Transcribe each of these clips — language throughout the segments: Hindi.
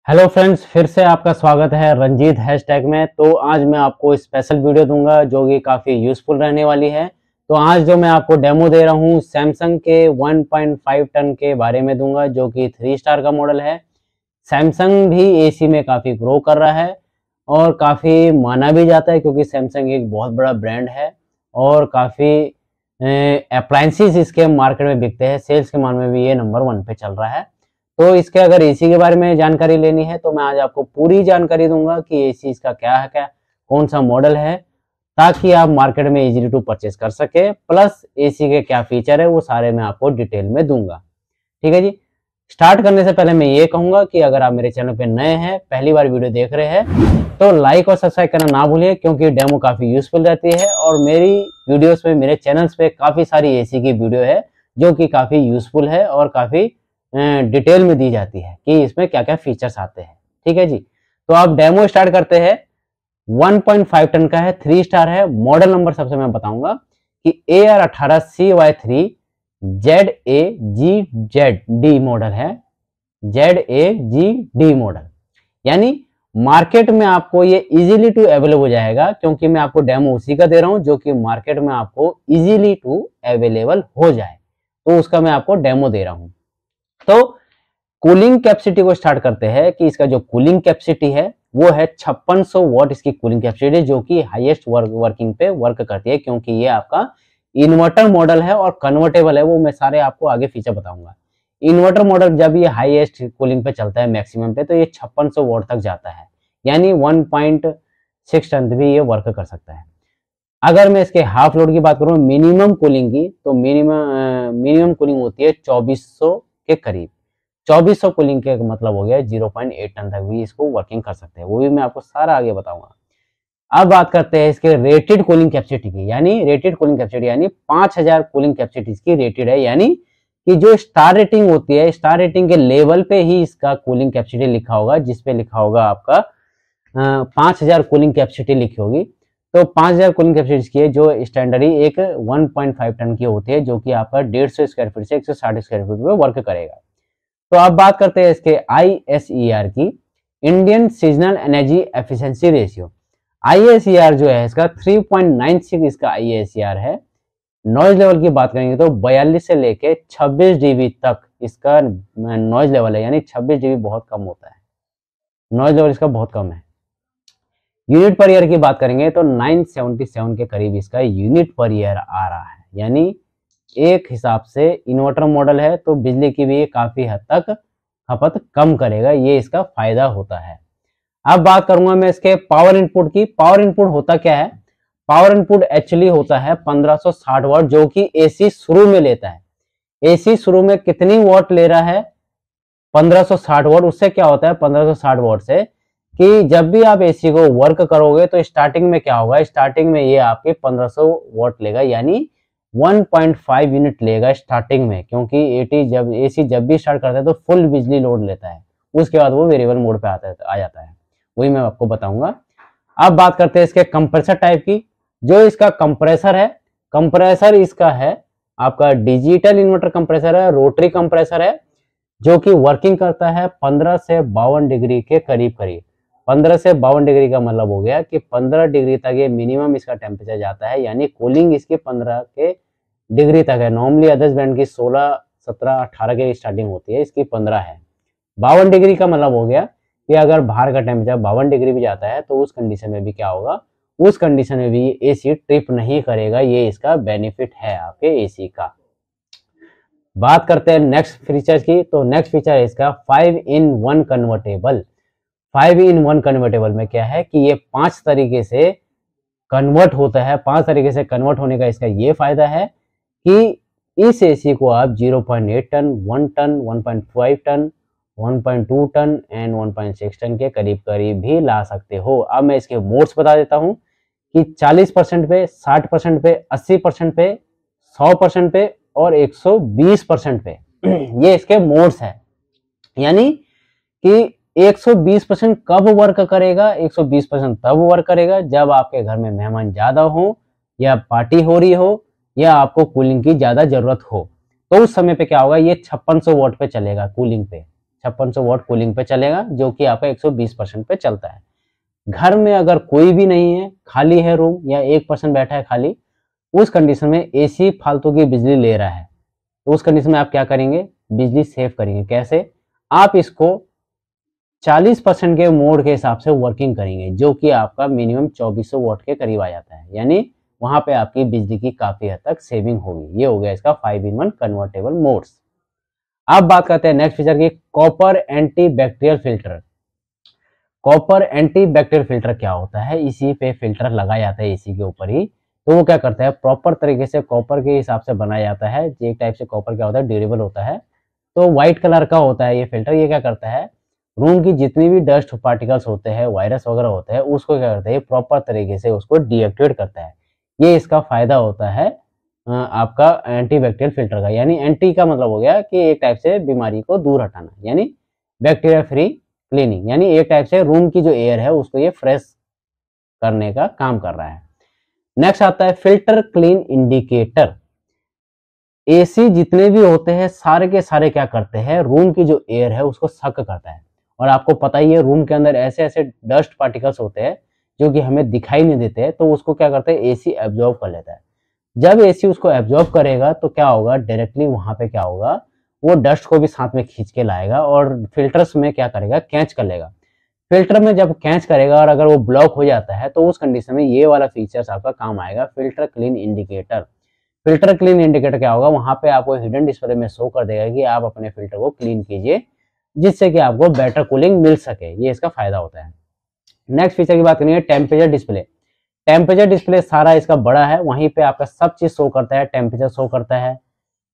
हेलो फ्रेंड्स, फिर से आपका स्वागत है रंजीत हैशटैग में। तो आज मैं आपको स्पेशल वीडियो दूंगा जो कि काफ़ी यूज़फुल रहने वाली है। तो आज जो मैं आपको डेमो दे रहा हूँ सैमसंग के 1.5 टन के बारे में दूंगा, जो कि 3 स्टार का मॉडल है। सैमसंग भी एसी में काफ़ी ग्रो कर रहा है और काफ़ी माना भी जाता है, क्योंकि सैमसंग एक बहुत बड़ा ब्रांड है और काफ़ी अप्लायंसेस इसके मार्केट में बिकते हैं। सेल्स के मामले में भी ये नंबर 1 पे चल रहा है। तो इसके अगर एसी के बारे में जानकारी लेनी है तो मैं आज आपको पूरी जानकारी दूंगा कि एसी इसका क्या है, क्या कौन सा मॉडल है, ताकि आप मार्केट में इजीली टू परचेज कर सके। प्लस एसी के क्या फीचर है वो सारे मैं आपको डिटेल में दूंगा। ठीक है जी। स्टार्ट करने से पहले मैं ये कहूंगा कि अगर आप मेरे चैनल पे नए हैं, पहली बार वीडियो देख रहे हैं, तो लाइक और सब्सक्राइब करना ना भूलिए, क्योंकि डेमो काफी यूजफुल रहती है और मेरी वीडियोस पे, मेरे चैनल्स पे काफी सारी एसी की वीडियो है जो कि काफी यूजफुल है और काफी डिटेल में दी जाती है कि इसमें क्या क्या फीचर्स आते हैं। ठीक है जी। तो आप डेमो स्टार्ट करते हैं। 1.5 टन का है, 3 स्टार है। मॉडल नंबर सबसे मैं बताऊंगा कि AR18CY3 ZAGZD मॉडल है। ZAGD मॉडल, यानी मार्केट में आपको ये इजीली टू अवेलेबल हो जाएगा, क्योंकि मैं आपको डेमो उसी का दे रहा हूं जो कि मार्केट में आपको इजीली टू अवेलेबल हो जाए, तो उसका मैं आपको डेमो दे रहा हूं। तो कूलिंग कैपेसिटी को स्टार्ट करते हैं कि इसका जो कूलिंग कैपेसिटी है वो है 5600 वॉट इसकी कूलिंग कैपेसिटी, जो कि हाईएस्ट वर्किंग पे वर्क करती है, क्योंकि ये आपका इन्वर्टर मॉडल है और कन्वर्टेबल है। वो मैं सारे आपको आगे फीचर बताऊंगा। इन्वर्टर मॉडल जब ये हाईएस्ट कूलिंग पे चलता है मैक्सिमम पे, तो ये 5600 वॉट तक जाता है, यानी 1.6 टन भी ये वर्क कर सकता है। अगर मैं इसके हाफ लोड की बात करूं मिनिमम कूलिंग की, तो मिनिमम कूलिंग होती है 2400 के करीब। 2400 कूलिंग के मतलब हो गया 0.8 टन तक भी इसको वर्किंग कर सकते हैं, वो भी मैं आपको सारा आगे बताऊंगा। अब बात करते हैं इसके रेटेड कूलिंग कैपेसिटी की, यानी रेटेड कूलिंग कैपेसिटी यानी 5000 कूलिंग कैपेसिटी इसकी रेटेड है, यानी कि जो स्टार रेटिंग होती है, स्टार रेटिंग के लेवल पे ही इसका कूलिंग कैपेसिटी लिखा होगा, जिसपे लिखा होगा आपका 5000 कूलिंग कैपेसिटी लिखी होगी। तो 5000 कूलिंग कैपेसिटी की है, जो स्टैंडर्ड एक 1.5 टन की होती है, जो कि आपका 150 स्क्वायर फीट से 160 स्क्वायर फीट पे वर्क करेगा। तो अब बात करते हैं इसके ISER की, Indian seasonal energy efficiency ratio. ISER जो है इसका 3.96 इसका ISER है। नॉइज लेवल की बात करेंगे तो 42 से लेके 26 dB तक इसका नॉइज लेवल है, यानी 26 dB बहुत कम होता है, नॉइज लेवल इसका बहुत कम है। यूनिट पर ईयर की बात करेंगे तो 977 के करीब इसका यूनिट पर ईयर आ रहा है, यानी एक हिसाब से इन्वर्टर मॉडल है तो बिजली की भी काफी हद तक खपत कम करेगा, ये इसका फायदा होता है। अब बात करूंगा मैं इसके पावर इनपुट की। पावर इनपुट होता क्या है? पावर इनपुट एक्चुअली होता है 1560 वाट, जो कि एसी शुरू में लेता है। एसी शुरू में कितनी वाट ले रहा है? 1560 वाट। उससे क्या होता है 1560 वाट से, कि जब भी आप एसी को वर्क करोगे तो स्टार्टिंग में क्या होगा, स्टार्टिंग में ये आपके 1500 वाट लेगा, यानी 1.5 यूनिट लेगा स्टार्टिंग में, क्योंकि एसी जब भी स्टार्ट करता है तो फुल बिजली लोड लेता है, उसके बाद वो वेरिएबल मोड पे आ जाता है, वही मैं आपको बताऊंगा। अब बात करते हैं इसके कंप्रेसर टाइप की। जो इसका कंप्रेसर है, कंप्रेसर इसका है आपका डिजिटल इन्वर्टर कंप्रेसर है, रोटरी कंप्रेसर है, जो कि वर्किंग करता है 15 से 52 डिग्री के करीब करीब। 15 से 52 डिग्री का मतलब हो गया कि 15 डिग्री तक ये मिनिमम इसका टेम्परेचर जाता है, यानी कूलिंग इसकी 15 के डिग्री तक है। नॉर्मली अदर्स ब्रांड की 16, 17, 18 के स्टार्टिंग होती है, इसकी 15 है। 52 डिग्री का मतलब हो गया कि अगर बाहर का टेम्परेचर 52 डिग्री भी जाता है तो उस कंडीशन में भी क्या होगा, उस कंडीशन में भी एसी ट्रिप नहीं करेगा। ये इसका बेनिफिट है आपके एसी का। बात करते हैं नेक्स्ट फीचर की, तो नेक्स्ट फीचर है इसका 5-in-1 कन्वर्टेबल। 5-in-1 कन्वर्टेबल में क्या है कि ये 5 तरीके से कन्वर्ट होता है। 5 तरीके से कन्वर्ट होने का इसका ये फायदा है कि इस एसी को आप 0.8 ton, 1 ton, 1.5 ton, 1.2 ton and 1.6 ton के करीब करीब भी ला सकते हो। अब मैं इसके मोड्स बता देता हूं कि 40% पे, 60% पे, 80% पे, 100% पे और 120% पे ये इसके मोड्स है। यानी कि 120% कब वर्क करेगा? 120% तब वर्क करेगा जब आपके घर में मेहमान ज्यादा हो, या पार्टी हो रही हो, या आपको कूलिंग की ज्यादा जरूरत हो, तो उस समय पे क्या होगा, ये 5600 वाट पे चलेगा कूलिंग पे। 5600 वॉट कूलिंग पे चलेगा, जो कि आपका 120% पे चलता है। घर में अगर कोई भी नहीं है, खाली है रूम या 1% बैठा है खाली, उस कंडीशन में एसी फालतू की बिजली ले रहा है, तो उस कंडीशन में आप क्या करेंगे, बिजली सेव करेंगे। कैसे? आप इसको 40% के मोड के हिसाब से वर्किंग करेंगे, जो कि आपका मिनिमम 2400 वॉट के करीब आ जाता है, यानी वहां पे आपकी बिजली की काफी हद तक सेविंग होगी। ये हो गया इसका 5-in-1 कन्वर्टेबल मोड्स। अब बात करते हैं नेक्स्ट फीचर की, copper anti bacterial filter. Copper anti bacterial filter क्या होता है, इसी पे फिल्टर लगाया जाता है इसी के ऊपर ही। तो वो क्या करता है, प्रॉपर तरीके से कॉपर के हिसाब से बनाया जाता है। एक टाइप से कॉपर क्या होता है, ड्यूरेबल होता है, तो व्हाइट कलर का होता है ये फिल्टर। ये क्या करता है, रूम की जितनी भी डस्ट पार्टिकल्स होते हैं, वायरस वगैरह होते हैं, उसको क्या करता है, प्रॉपर तरीके से उसको डीएक्टिवेट करता है। ये इसका फायदा होता है आपका एंटीबैक्टीरियल फिल्टर का। यानी एंटी का मतलब हो गया कि एक टाइप से बीमारी को दूर हटाना, यानी बैक्टीरिया फ्री क्लीनिंग, यानी एक टाइप से रूम की जो एयर है उसको ये फ्रेश करने का काम कर रहा है। नेक्स्ट आता है फिल्टर क्लीन इंडिकेटर। एसी जितने भी होते हैं सारे के सारे क्या करते हैं, रूम की जो एयर है उसको सक करता है। और आपको पता ही है रूम के अंदर ऐसे ऐसे डस्ट पार्टिकल्स होते हैं जो कि हमें दिखाई नहीं देते हैं, तो उसको क्या करते हैं, एसी एब्जॉर्ब कर लेता है। जब एसी उसको एब्जॉर्ब करेगा तो क्या होगा, डायरेक्टली वहां पे क्या होगा, वो डस्ट को भी साथ में खींच के लाएगा और फिल्टर्स में क्या करेगा, कैच कर लेगा। फिल्टर में जब कैच करेगा और अगर वो ब्लॉक हो जाता है तो उस कंडीशन में ये वाला फीचर्स आपका काम आएगा, filter clean indicator. Filter clean indicator क्या होगा, वहां पे आपको हिडन डिस्प्ले में शो कर देगा कि आप अपने फिल्टर को क्लीन कीजिए, जिससे कि आपको बेटर कूलिंग मिल सके। ये इसका फायदा होता है। नेक्स्ट फीचर की बात करेंगे, टेम्परेचर डिस्प्ले। टेम्परेचर डिस्प्ले सारा इसका बड़ा है, वहीं पे आपका सब चीज शो करता है, टेम्परेचर शो करता है,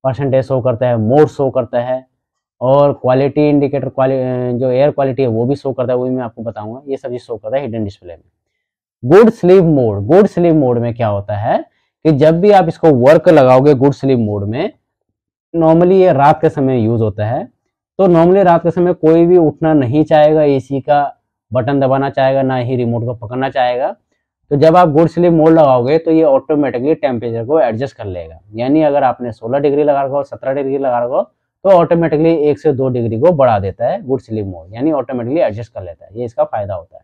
परसेंटेज शो करता है, मोड शो करता है, और क्वालिटी इंडिकेटर जो एयर क्वालिटी है वो भी शो करता है, वो भी मैं आपको बताऊंगा। ये सब चीज शो करता है हिडन डिस्प्ले में। Good sleep mode. Good sleep mode में क्या होता है कि जब भी आप इसको वर्क लगाओगे गुड स्लीप मोड में, नॉर्मली ये रात के समय यूज होता है, तो नॉर्मली रात के समय कोई भी उठना नहीं चाहेगा, एसी का बटन दबाना चाहेगा, ना ही रिमोट को पकड़ना चाहेगा। तो जब आप गुड स्लीप मोड लगाओगे तो ये ऑटोमेटिकली टेम्परेचर को एडजस्ट कर लेगा। यानी अगर आपने 16 डिग्री लगा रखा हो, 17 डिग्री लगा रखा हो, तो ऑटोमेटिकली 1 से 2 डिग्री को बढ़ा देता है गुड स्लीप मोड, यानी ऑटोमेटिकली एडजस्ट कर लेता है। ये इसका फायदा होता है।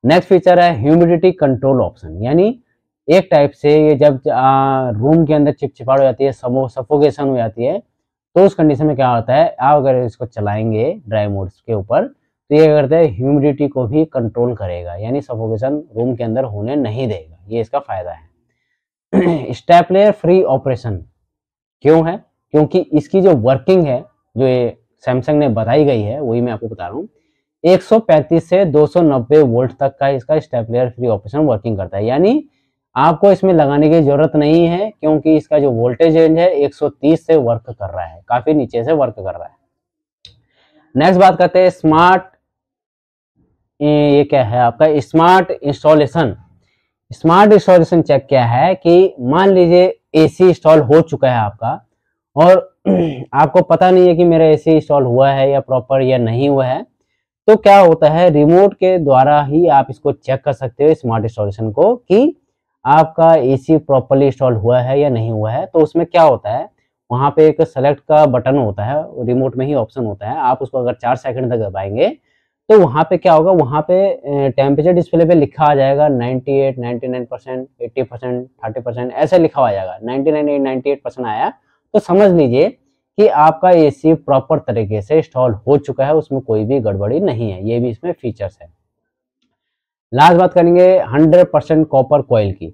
नेक्स्ट फीचर है ह्यूमिडिटी कंट्रोल ऑप्शन। यानी एक टाइप से ये जब रूम के अंदर चिपचिपाहट हो जाती है, सफोकेशन हो जाती है, तो उस कंडीशन में क्या होता है, आप अगर इसको चलाएंगे ड्राई मोड के ऊपर, तो ये करते हैं ह्यूमिडिटी को भी कंट्रोल करेगा, यानी सफोकेशन रूम के अंदर होने नहीं देगा। ये इसका फायदा है। स्टेपलर फ्री ऑपरेशन क्यों है, क्योंकि इसकी जो वर्किंग है, जो ये सैमसंग ने बताई गई है, वही मैं आपको बता रहा हूँ। 135 से 290 वोल्ट तक का इसका स्टेपलर फ्री ऑपरेशन वर्किंग करता है। यानी आपको इसमें लगाने की जरूरत नहीं है, क्योंकि इसका जो वोल्टेज रेंज है 130 से वर्क कर रहा है, काफी नीचे से वर्क कर रहा है। नेक्स्ट बात करते हैं स्मार्ट, ये क्या है आपका smart installation. Smart installation check क्या है कि मान लीजिए एसी इंस्टॉल हो चुका है आपका, और आपको पता नहीं है कि मेरा एसी इंस्टॉल हुआ है या प्रॉपर या नहीं हुआ है, तो क्या होता है, रिमोट के द्वारा ही आप इसको चेक कर सकते हो स्मार्ट इंस्टॉलेशन को, कि आपका एसी प्रॉपरली इंस्टॉल हुआ है या नहीं हुआ है। तो उसमें क्या होता है, वहां पे एक सेलेक्ट का बटन होता है, रिमोट में ही ऑप्शन होता है, आप उसको अगर 4 सेकंड तक दबाएंगे तो वहां पे क्या होगा, वहां पे टेम्परेचर डिस्प्ले पे लिखा आ जाएगा 98, 99%, 80%, 30%, ऐसे लिखा आ जाएगा। 99, 98% आया तो समझ लीजिए कि आपका एसी प्रॉपर तरीके से इंस्टॉल हो चुका है, उसमें कोई भी गड़बड़ी नहीं है। ये भी इसमें फीचर्स है। लास्ट बात करेंगे 100% कॉपर कॉइल की।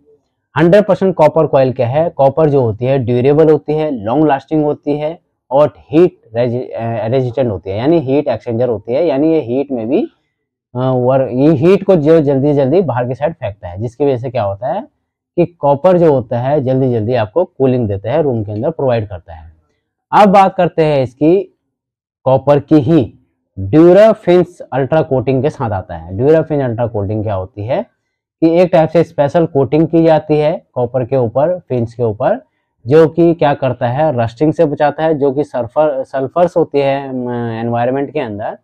100% कॉपर कॉइल क्या है, कॉपर जो होती है ड्यूरेबल होती है, लॉन्ग लास्टिंग होती है, और हीट रेजिस्टेंट होती है, यानी हीट एक्सचेंजर होती है। यानी ये हीट में भी ये हीट को जो जल्दी जल्दी बाहर की साइड फेंकता है, जिसकी वजह से क्या होता है कि कॉपर जो होता है जल्दी जल्दी आपको कूलिंग देता है, रूम के अंदर प्रोवाइड करता है। अब बात करते हैं इसकी कॉपर की ही ड्यूराफिन्स अल्ट्रा कोटिंग के साथ आता है। ड्यूराफिन्स अल्ट्रा कोटिंग क्या होती है कि एक टाइप से स्पेशल कोटिंग की जाती है कॉपर के ऊपर, फिन्स के ऊपर, जो कि क्या करता है, रस्टिंग से बचाता है। जो कि सल्फर्स होती है एनवायरनमेंट के अंदर,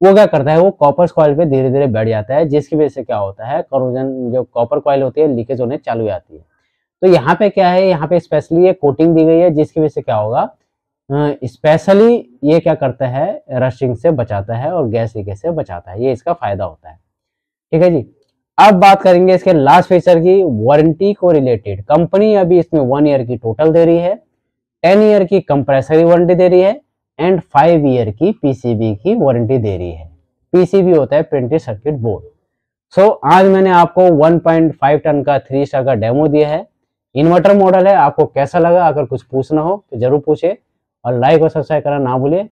वो क्या करता है, वो कॉपर कॉइल पे धीरे धीरे बैठ जाता है, जिसकी वजह से क्या होता है, करोजन जो कॉपर कॉइल होती है लीकेज होने चालू हो जाती है। तो यहाँ पे क्या है, यहाँ पे स्पेशली ये कोटिंग दी गई है, जिसकी वजह से क्या होगा, स्पेशली ये क्या करता है, रस्टिंग से बचाता है और गैस लीकेज से बचाता है, ये इसका फायदा होता है। ठीक है जी। अब बात करेंगे इसके लास्ट फीचर की, वारंटी को रिलेटेड। कंपनी अभी इसमें 1 ईयर की टोटल दे रही है, 10 ईयर की कंप्रेसरी वारंटी दे रही है एंड 5 ईयर की पीसीबी की वारंटी दे रही है। पीसीबी होता है प्रिंटेड सर्किट बोर्ड। सो आज मैंने आपको 1.5 टन का 3 स्टार का डेमो दिया है। इन्वर्टर मॉडल है, आपको कैसा लगा? अगर कुछ पूछना हो तो जरूर पूछे और लाइक और सब्सक्राइब करना ना भूलिए।